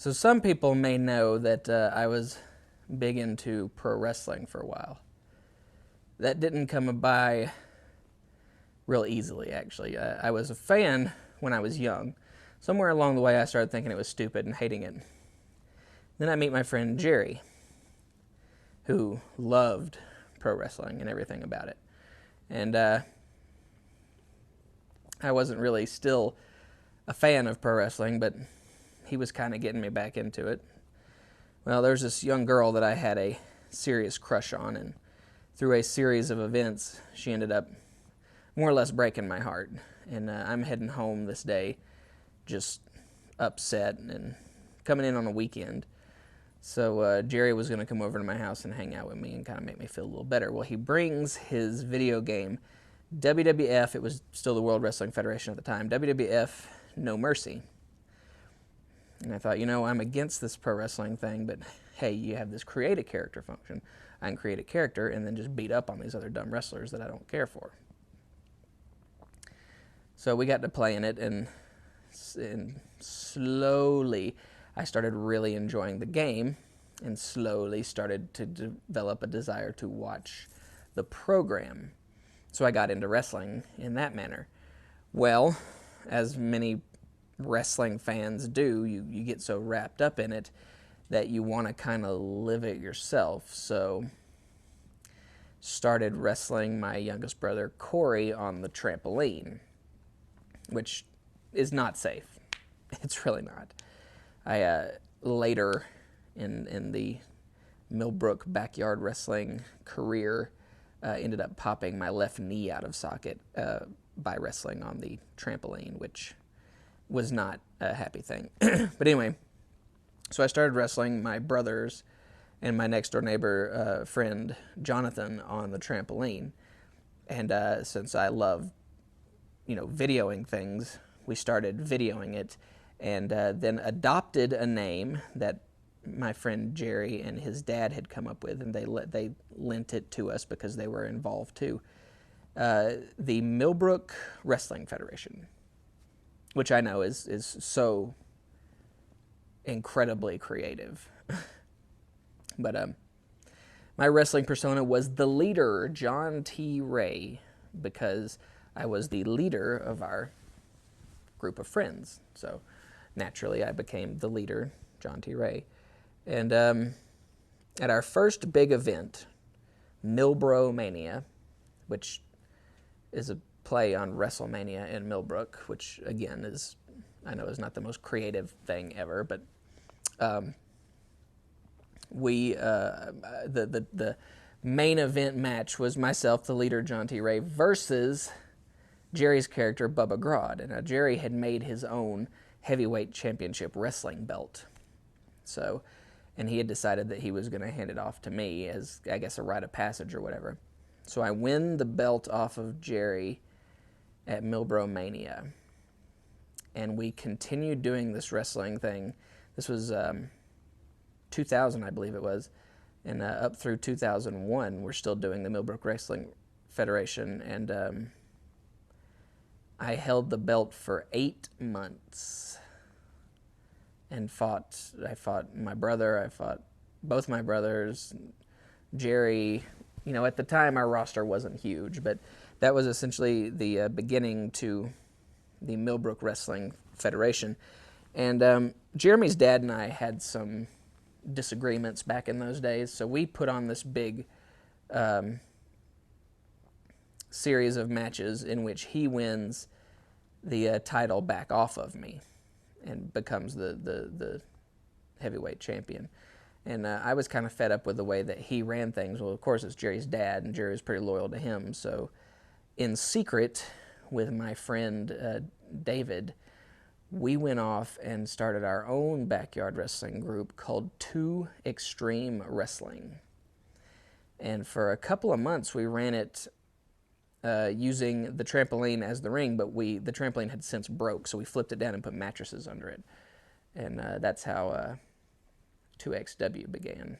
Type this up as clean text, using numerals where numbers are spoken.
So some people may know that I was big into pro wrestling for a while. That didn't come by real easily, actually. I was a fan when I was young. Somewhere along the way, I started thinking it was stupid and hating it. Then I meet my friend Jerry, who loved pro wrestling and everything about it. And I wasn't really still a fan of pro wrestling, but he was kind of getting me back into it. Well, there's this young girl that I had a serious crush on, and through a series of events, she ended up more or less breaking my heart. And I'm heading home this day just upset and coming in on a weekend. So Jerry was going to come over to my house and hang out with me and kind of make me feel a little better. Well, he brings his video game, WWF, it was still the World Wrestling Federation at the time, WWF No Mercy. And I thought, I'm against this pro wrestling thing, but hey, you have this create a character function. I can create a character and then just beat up on these other dumb wrestlers that I don't care for. So we got to playing it, and slowly I started really enjoying the game and slowly started to develop a desire to watch the program. So I got into wrestling in that manner. Well, as many wrestling fans do, you get so wrapped up in it that you want to kind of live it yourself. So started wrestling my youngest brother Corey on the trampoline, which is not safe. It's really not. I later in the Millbrook backyard wrestling career ended up popping my left knee out of socket by wrestling on the trampoline, which was not a happy thing. But anyway, so I started wrestling my brothers and my next door neighbor friend Jonathan on the trampoline. And since I love videoing things, we started videoing it, and then adopted a name that my friend Jerry and his dad had come up with, and they lent it to us because they were involved too. The Millbrook Wrestling Federation, which I know is so incredibly creative. But my wrestling persona was the leader, John T. Ray, because I was the leader of our group of friends. So naturally, I became the leader, John T. Ray. And at our first big event, Millbro Mania, which is a play on WrestleMania in Millbrook, which again I know is not the most creative thing ever, but the main event match was myself, the leader, John T. Ray, versus Jerry's character, Bubba Grodd. And Jerry had made his own heavyweight championship wrestling belt. So, and he had decided that he was going to hand it off to me as, I guess, a rite of passage or whatever. So I win the belt off of Jerry at Millbro Mania. And we continued doing this wrestling thing. This was 2000, I believe it was. And up through 2001, we're still doing the Millbrook Wrestling Federation. And I held the belt for 8 months and I fought my brother, I fought both my brothers, Jerry. At the time our roster wasn't huge, but that was essentially the beginning to the Millbrook Wrestling Federation. And Jeremy's dad and I had some disagreements back in those days, so we put on this big series of matches in which he wins the title back off of me and becomes the heavyweight champion. And I was kind of fed up with the way that he ran things. Well, of course, it's Jerry's dad, and Jerry was pretty loyal to him. So in secret with my friend David, we went off and started our own backyard wrestling group called eXtreme Wrestling. And for a couple of months, we ran it using the trampoline as the ring, but the trampoline had since broke, so we flipped it down and put mattresses under it. And that's how 2XW began.